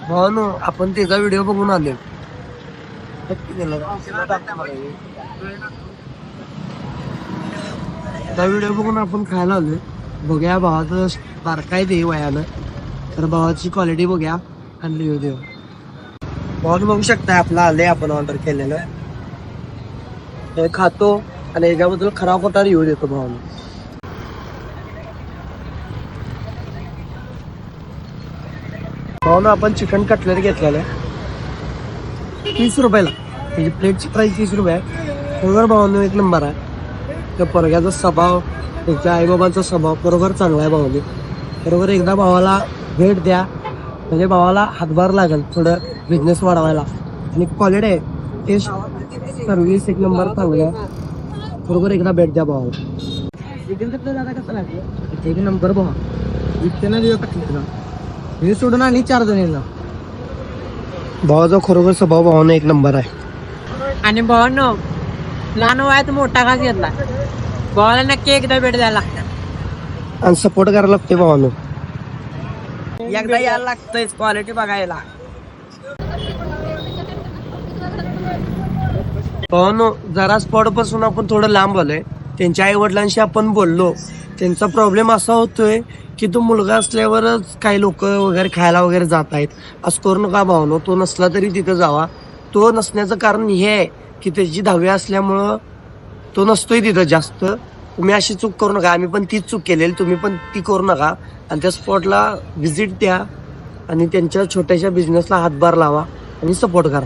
भावानो आपण त्याचा व्हिडिओ बघून आले. त्या व्हिडिओ बघून आपण खायला आलोय. बघूया भावाचं बारकाय ते वयानं, तर भावाची क्वालिटी बघूया आणि लिहू देऊ. भावानं बघू शकताय आपलं आलंय आपण ऑर्डर केलेलं. हे खातो आणि याच्याबद्दल खरा खोटा रिव्ह्यू देतो भावानं. भावानं आपण चिकन कटलेट घेतलेलं आहे 30 रुपयाला. त्याची प्लेटची प्राइस 30 रुपये आहे. बरोबर भावानं एक नंबर आहे. त्या पोरग्याचा स्वभाव, त्याच्या आईबाबांचा स्वभाव बरोबर चांगला आहे भावाने. बरोबर एकदा भावाला भेट द्या, म्हणजे भावाला हातभार लागेल थोडं बिझनेस वाढवायला. आणि क्वालिटी आहे, टेस्ट, सर्व्हिस एक नंबर चांगलं आहे. बरोबर एकदा भेट द्या भावाला. एक नंबर भावा इतक्यानं दिवस टाकले हे सोडून आणि 4 जणींना. भावाचा खरोखर स्वभाव भावानं एक नंबर आहे. आणि भावानं लहान वयात मोठा घास घेतला. भावाला नक्की एकदा भेट द्यायला लागतं आणि सपोर्ट करायला लागते भावानं. एकदा यायला लागतंय क्वालिटी बघायला. भावानं जरा स्पॉट पासून आपण थोडं लांब आलोय. त्यांच्या आई वडिलांशी आपण बोललो. त्यांचा प्रॉब्लेम असा होतोय की तो मुलगा असल्यावरच काही लोक वगैरे खायला वगैरे जात आहेत. असं करू नका भावनो. तो नसला तरी तिथं जावा. तो नसण्याचं कारण हे आहे की त्याची 10वी असल्यामुळं तो नसतोय तिथं जास्त. तुम्ही अशी चूक करू नका. आम्ही पण तीच चूक केलेली, तुम्ही पण ती करू नका. आणि त्या स्पॉटला व्हिजिट द्या आणि त्यांच्या छोट्याशा बिझनेसला हातभार लावा आणि सपोर्ट करा.